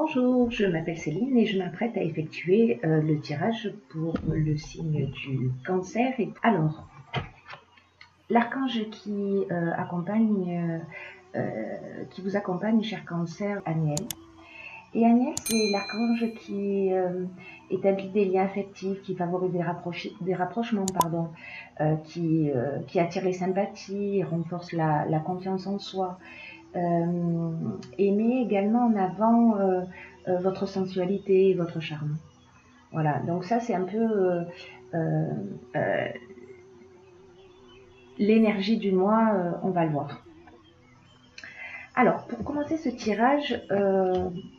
Bonjour, je m'appelle Céline et je m'apprête à effectuer le tirage pour le signe du cancer. Alors, l'archange qui vous accompagne, cher cancer, Aniel. Et Aniel, c'est l'archange qui établit des liens affectifs, qui favorise des rapprochements, qui attire les sympathies, renforce la confiance en soi, et met également en avant votre sensualité et votre charme. Voilà, donc ça c'est un peu l'énergie du mois, on va le voir. Alors, pour commencer ce tirage,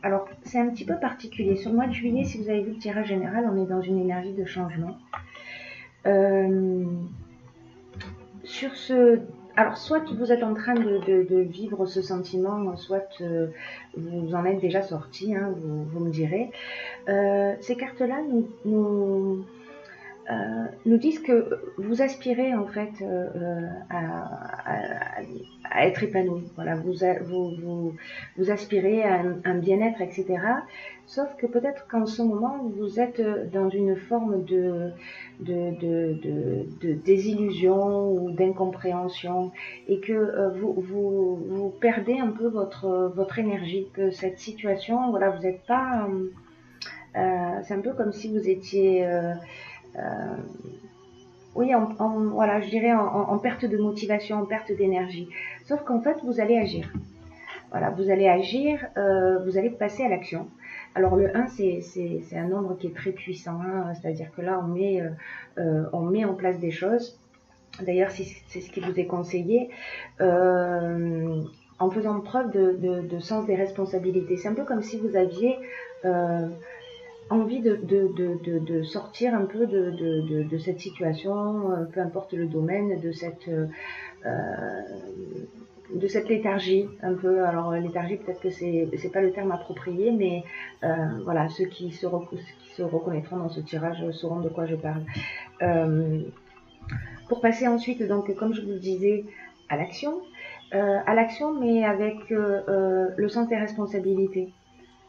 alors c'est un petit peu particulier. Sur le mois de juillet, si vous avez vu le tirage général, on est dans une énergie de changement. Alors, soit vous êtes en train de vivre ce sentiment, soit vous en êtes déjà sorti, hein, vous me direz. Ces cartes-là nous disent que vous aspirez en fait à être épanoui. Voilà, vous aspirez à un bien-être, etc. Sauf que peut-être qu'en ce moment, vous êtes dans une forme de désillusion ou d'incompréhension et que vous perdez un peu votre énergie, que cette situation, voilà, vous n'êtes pas... c'est un peu comme si vous étiez... oui, voilà, je dirais en perte de motivation, en perte d'énergie. Sauf qu'en fait, vous allez agir. Voilà, vous allez agir, vous allez passer à l'action. Alors le 1, c'est un nombre qui est très puissant, hein, c'est-à-dire que là, on met en place des choses. D'ailleurs, c'est ce qui vous est conseillé, en faisant preuve de sens des responsabilités. C'est un peu comme si vous aviez... envie de sortir un peu de cette situation, peu importe le domaine, de cette léthargie un peu. Alors léthargie, peut-être que c'est pas le terme approprié, mais voilà, ceux qui se reconnaîtront dans ce tirage sauront de quoi je parle. Pour passer ensuite, donc comme je vous le disais, à l'action, mais avec le sens des responsabilités.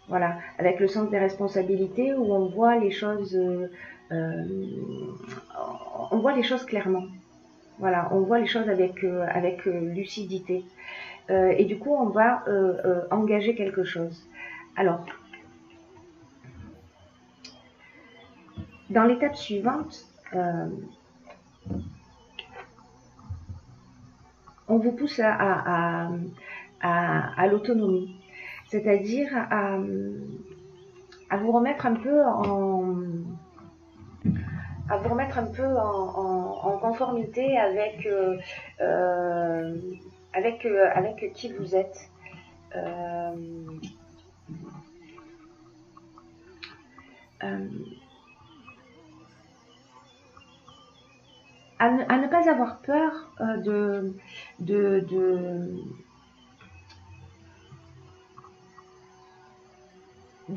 Voilà, avec le sens des responsabilités où on voit les choses, clairement. Voilà, on voit les choses avec lucidité. Et du coup, on va engager quelque chose. Alors, dans l'étape suivante, on vous pousse à l'autonomie, c'est-à-dire à vous remettre un peu en conformité avec qui vous êtes. À ne pas avoir peur de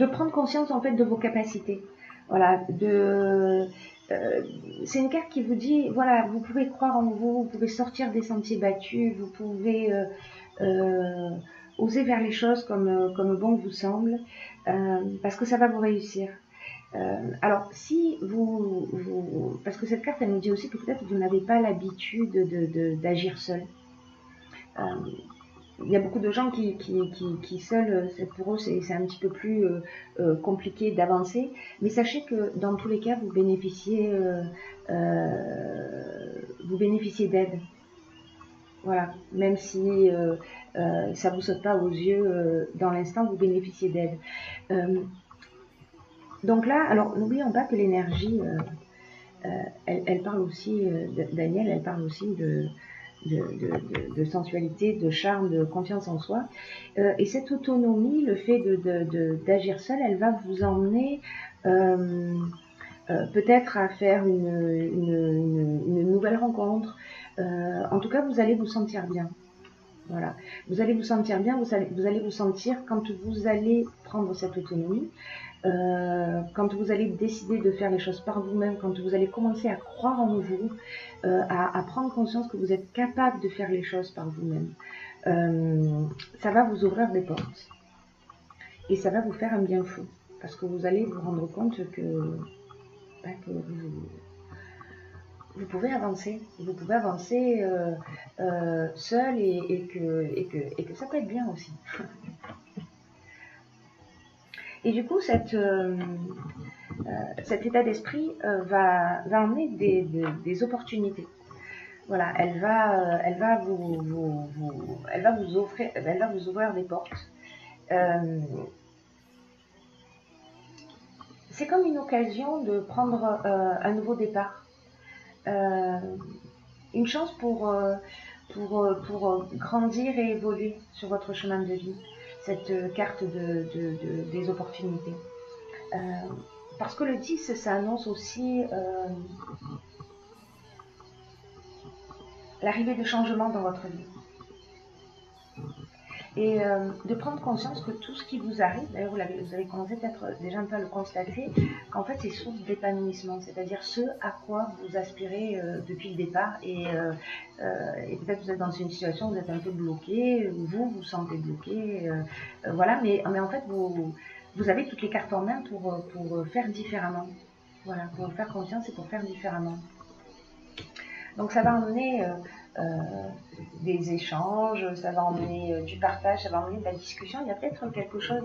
prendre conscience en fait de vos capacités. Voilà, c'est une carte qui vous dit, voilà, vous pouvez croire en vous, vous pouvez sortir des sentiers battus, vous pouvez oser vers les choses comme bon vous semble, parce que ça va vous réussir. Alors, si parce que cette carte, elle nous dit aussi que peut-être vous n'avez pas l'habitude d'agir seul. Il y a beaucoup de gens qui seuls, pour eux, c'est un petit peu plus compliqué d'avancer. Mais sachez que dans tous les cas, vous bénéficiez d'aide. Voilà, même si ça vous saute pas aux yeux dans l'instant, vous bénéficiez d'aide. Donc là, alors n'oublions pas que l'énergie, elle parle aussi, Daniel, elle parle aussi de sensualité, de charme, de confiance en soi. Et cette autonomie, le fait d'agir seul, elle va vous emmener peut-être à faire une nouvelle rencontre. En tout cas, vous allez vous sentir bien. Voilà. Vous allez vous sentir bien, vous allez vous sentir quand vous allez prendre cette autonomie, quand vous allez décider de faire les choses par vous-même, quand vous allez commencer à croire en vous, à prendre conscience que vous êtes capable de faire les choses par vous-même, ça va vous ouvrir des portes. Et ça va vous faire un bien fou. Parce que vous allez vous rendre compte que vous pouvez avancer. Vous pouvez avancer seul et que ça peut être bien aussi. Et du coup, cet état d'esprit va emmener des opportunités. Voilà, elle va vous ouvrir des portes. C'est comme une occasion de prendre un nouveau départ. Une chance pour grandir et évoluer sur votre chemin de vie. Cette carte des opportunités. Parce que le 10, ça annonce aussi l'arrivée de changements dans votre vie. Et de prendre conscience que tout ce qui vous arrive, d'ailleurs vous avez commencé peut-être déjà un peu à le constater, qu'en fait c'est source d'épanouissement, c'est-à-dire ce à quoi vous aspirez depuis le départ. Et peut-être vous êtes dans une situation où vous êtes un peu bloqué, vous vous sentez bloqué, voilà, mais en fait vous avez toutes les cartes en main pour faire différemment. Voilà, pour faire confiance et pour faire différemment. Donc ça va emmener des échanges, ça va emmener du partage, ça va emmener de la discussion. Il y a peut-être quelque chose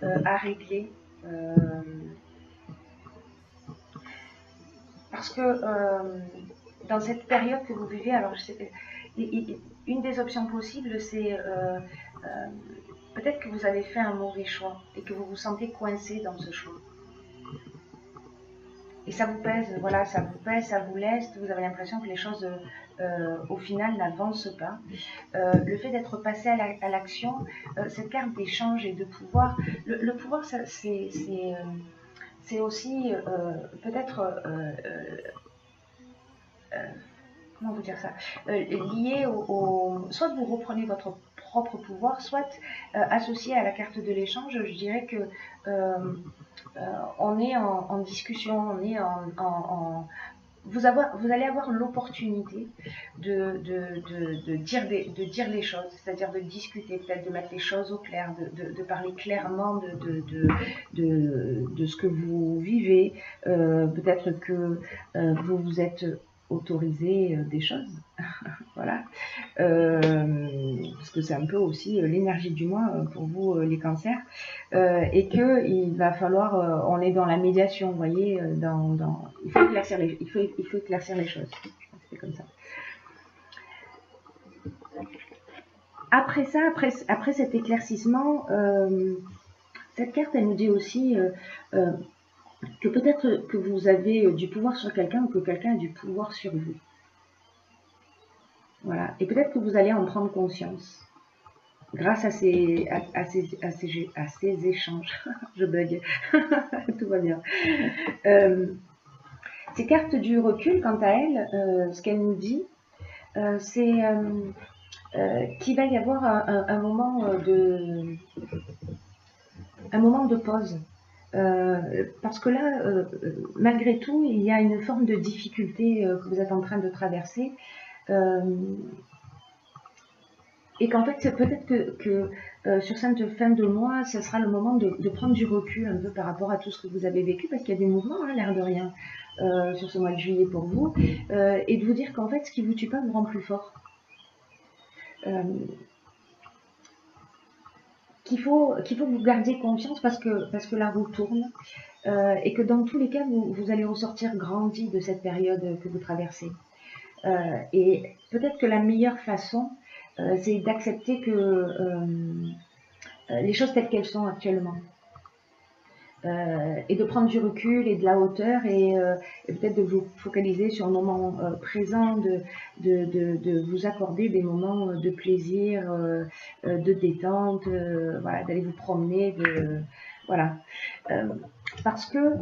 à régler. Parce que dans cette période que vous vivez, alors je sais, une des options possibles, c'est peut-être que vous avez fait un mauvais choix et que vous vous sentez coincé dans ce choix. Et ça vous pèse, voilà, ça vous pèse, ça vous leste, vous avez l'impression que les choses au final n'avancent pas. Le fait d'être passé à l'action, cette carte d'échange et de pouvoir, le pouvoir c'est aussi peut-être, comment vous dire ça, lié soit vous reprenez votre propre pouvoir, soit associé à la carte de l'échange, je dirais que on est en discussion, on est vous allez avoir l'opportunité de dire les choses, c'est-à-dire de discuter, peut-être de mettre les choses au clair, de parler clairement de ce que vous vivez. Peut-être que vous vous êtes autorisé des choses. Voilà. Parce que c'est un peu aussi l'énergie du mois pour vous les cancers, et que il va falloir, on est dans la médiation, vous voyez, il faut éclaircir les choses. C'est comme ça. Après ça, après cet éclaircissement, cette carte elle nous dit aussi que peut-être que vous avez du pouvoir sur quelqu'un ou que quelqu'un a du pouvoir sur vous. Voilà. Et peut-être que vous allez en prendre conscience grâce à ces échanges. Je bug. Tout va bien. Ces cartes du recul, quant à elles, ce qu'elles nous dit, c'est qu'il va y avoir un moment de pause. Parce que là, malgré tout, il y a une forme de difficulté que vous êtes en train de traverser. Et qu'en fait, c'est peut-être que sur cette fin de mois, ce sera le moment de prendre du recul un peu par rapport à tout ce que vous avez vécu, parce qu'il y a des mouvements, hein, l'air de rien, sur ce mois de juillet pour vous, et de vous dire qu'en fait, ce qui vous tue pas vous rend plus fort. Qu'il faut que vous gardiez confiance parce que la roue tourne, et que dans tous les cas, vous allez ressortir grandi de cette période que vous traversez. Et peut-être que la meilleure façon, c'est d'accepter que les choses telles qu'elles sont actuellement. Et de prendre du recul et de la hauteur et peut-être de vous focaliser sur le moment présent, de vous accorder des moments de plaisir, de détente, voilà, d'aller vous promener, voilà. Parce que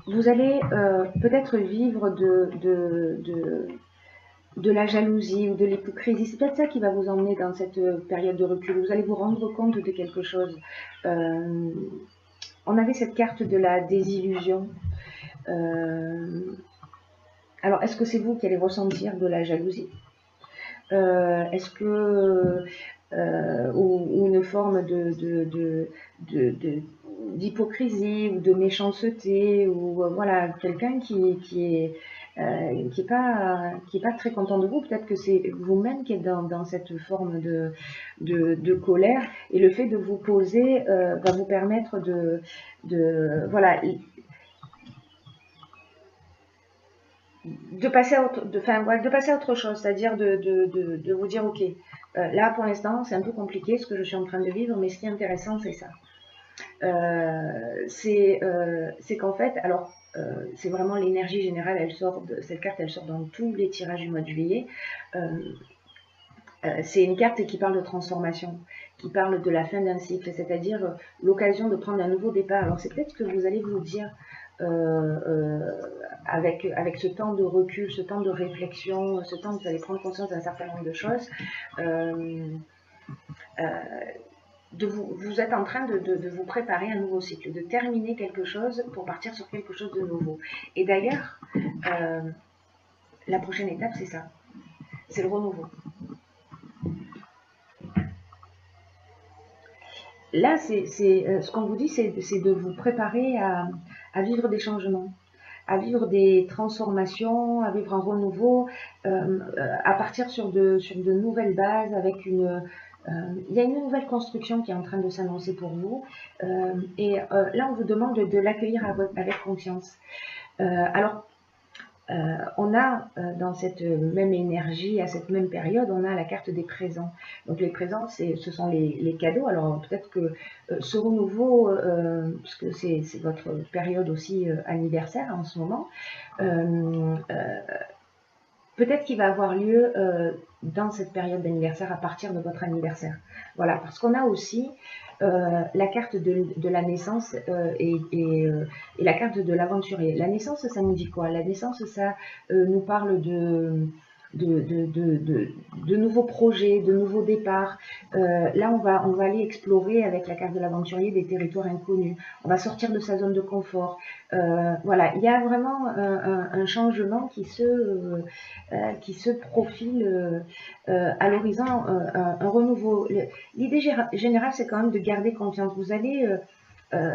vous allez peut-être vivre de la jalousie ou de l'hypocrisie. C'est peut-être ça qui va vous emmener dans cette période de recul. Vous allez vous rendre compte de quelque chose. On avait cette carte de la désillusion. Alors, est-ce que c'est vous qui allez ressentir de la jalousie? Est-ce que ou une forme d'hypocrisie ou de méchanceté, ou voilà, quelqu'un qui est pas très content de vous. Peut-être que c'est vous-même qui êtes dans cette forme de colère, et le fait de vous poser va vous permettre voilà, de passer à autre, de passer à autre chose, c'est-à-dire de vous dire, ok, là pour l'instant c'est un peu compliqué ce que je suis en train de vivre, mais ce qui est intéressant c'est ça. C'est qu'en fait, alors c'est vraiment l'énergie générale, elle sort cette carte, elle sort dans tous les tirages du mois de juillet. C'est une carte qui parle de transformation, qui parle de la fin d'un cycle, c'est-à-dire l'occasion de prendre un nouveau départ. Alors c'est peut-être que vous allez vous dire, avec ce temps de recul, ce temps de réflexion, ce temps où vous allez prendre conscience d'un certain nombre de choses, vous êtes en train de vous préparer un nouveau cycle, de terminer quelque chose pour partir sur quelque chose de nouveau. Et d'ailleurs, la prochaine étape, c'est ça, c'est le renouveau. Là, ce qu'on vous dit, c'est de vous préparer à vivre des changements, à vivre des transformations, à vivre un renouveau, à partir sur de nouvelles bases, avec il y a une nouvelle construction qui est en train de s'annoncer pour vous, et là, on vous demande de l'accueillir avec confiance. Alors, on a dans cette même énergie, à cette même période, on a la carte des présents. Donc les présents, ce sont les cadeaux. Alors peut-être que ce renouveau, puisque c'est votre période aussi anniversaire en ce moment, peut-être qu'il va avoir lieu dans cette période d'anniversaire, à partir de votre anniversaire. Voilà, parce qu'on a aussi la carte de la naissance et la carte de l'aventurier. La naissance, ça nous dit quoi? La naissance, ça nous parle de nouveaux projets, de nouveaux départs. Là, on va aller explorer avec la carte de l'aventurier des territoires inconnus. On va sortir de sa zone de confort. Voilà, il y a vraiment un changement qui se profile à l'horizon, un renouveau. L'idée générale, c'est quand même de garder confiance. Vous allez,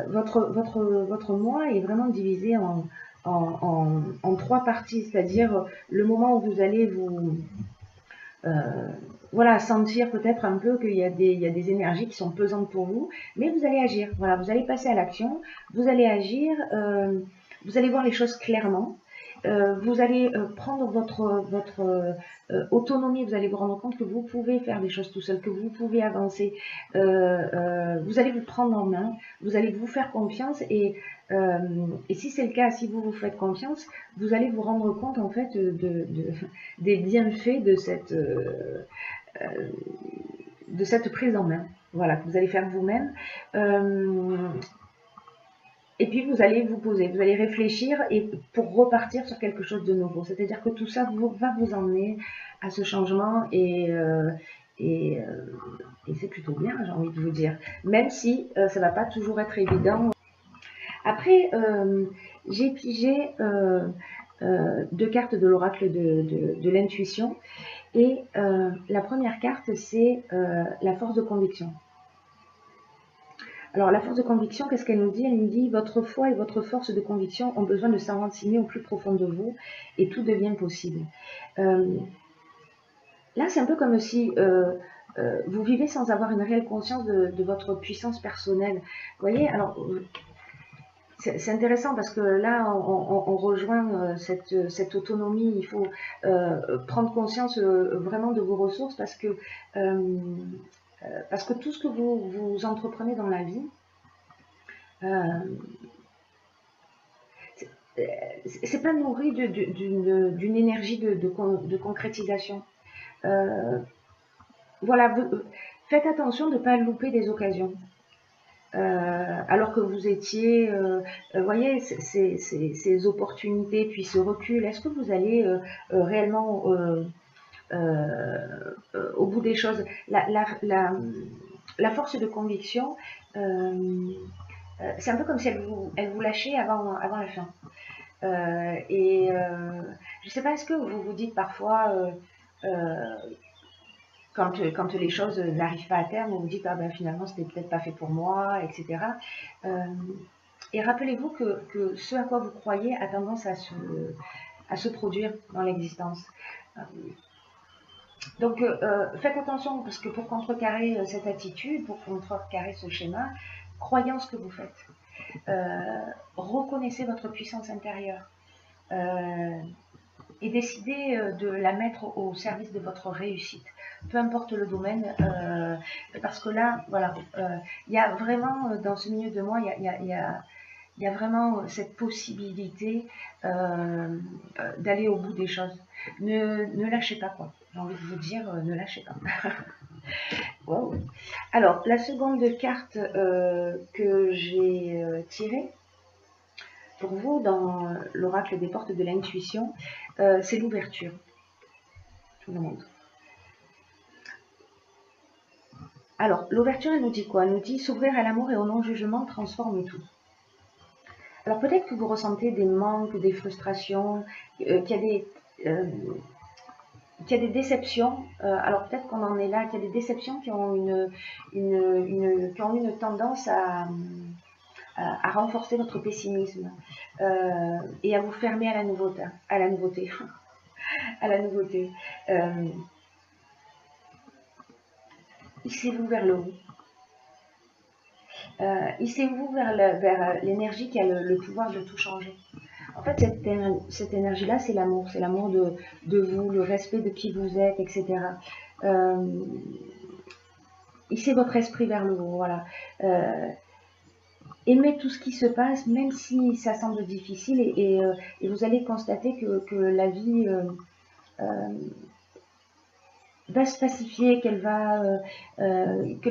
votre mois est vraiment divisé en trois parties, c'est-à-dire le moment où vous allez voilà, sentir peut-être un peu qu'il y a des énergies qui sont pesantes pour vous, mais vous allez agir. Voilà, vous allez passer à l'action, vous allez agir, vous allez voir les choses clairement. Vous allez prendre votre autonomie, vous allez vous rendre compte que vous pouvez faire des choses tout seul, que vous pouvez avancer. Vous allez vous prendre en main, vous allez vous faire confiance, et si c'est le cas, si vous vous faites confiance, vous allez vous rendre compte en fait des bienfaits de cette prise en main. Voilà, que vous allez faire vous-même. Et puis vous allez vous poser, vous allez réfléchir, et pour repartir sur quelque chose de nouveau. C'est-à-dire que tout ça va vous emmener à ce changement, et c'est plutôt bien, j'ai envie de vous dire. Même si ça va pas toujours être évident. Après, j'ai pigé deux cartes de l'oracle de l'intuition. Et la première carte, c'est la force de conviction. Alors, la force de conviction, qu'est-ce qu'elle nous dit? Elle nous dit: votre foi et votre force de conviction ont besoin de s'enraciner au plus profond de vous, et tout devient possible. Là, c'est un peu comme si vous vivez sans avoir une réelle conscience de votre puissance personnelle. Vous voyez, alors, c'est intéressant parce que là, on rejoint cette autonomie. Il faut prendre conscience vraiment de vos ressources, parce que tout ce que vous entreprenez dans la vie, c'est pas nourri d'une énergie de concrétisation. Voilà, faites attention de ne pas louper des occasions. Alors que vous étiez, voyez, ces opportunités, puis ce recul, est-ce que vous allez réellement au bout des choses? La force de conviction, c'est un peu comme si elle vous lâchait avant la fin. Je ne sais pas, est-ce que vous vous dites parfois, quand les choses n'arrivent pas à terme, vous vous dites ah ben finalement c'était peut-être pas fait pour moi, etc. Et rappelez-vous que ce à quoi vous croyez a tendance à se produire dans l'existence. Donc faites attention parce que pour contrecarrer cette attitude, pour contrecarrer ce schéma, croyez en ce que vous faites. Reconnaissez votre puissance intérieure. Et décidez de la mettre au service de votre réussite, peu importe le domaine, parce que là, voilà, il y a vraiment dans ce milieu de moi, il y a vraiment cette possibilité d'aller au bout des choses. Ne lâchez pas, quoi. J'ai envie de vous dire, ne lâchez pas. Wow. Alors, la seconde carte que j'ai tirée, pour vous, dans l'oracle des portes de l'intuition, c'est l'ouverture. Je vous le montre. Alors, l'ouverture, elle nous dit quoi? Elle nous dit s'ouvrir à l'amour et au non-jugement transforme tout. Alors, peut-être que vous ressentez des manques, des frustrations, qu'il y a des déceptions. Alors, peut-être qu'on en est là, qu'il y a des déceptions qui ont qui ont une tendance à renforcer votre pessimisme et à vous fermer à la nouveauté. À la nouveauté. À la nouveauté. Hissez-vous vers le haut. Hissez-vous vers l'énergie qui a le pouvoir de tout changer. En fait, cette énergie-là, c'est l'amour. C'est l'amour de vous, le respect de qui vous êtes, etc. Hissez votre esprit vers le haut. Voilà. Aimez tout ce qui se passe, même si ça semble difficile, et vous allez constater que la vie va se pacifier, que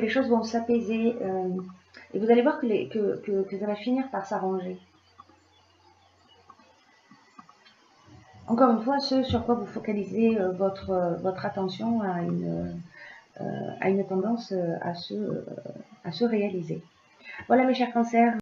les choses vont s'apaiser, et vous allez voir que ça va finir par s'arranger. Encore une fois, ce sur quoi vous focalisez votre attention a une tendance à se réaliser. Voilà mes chers cancers.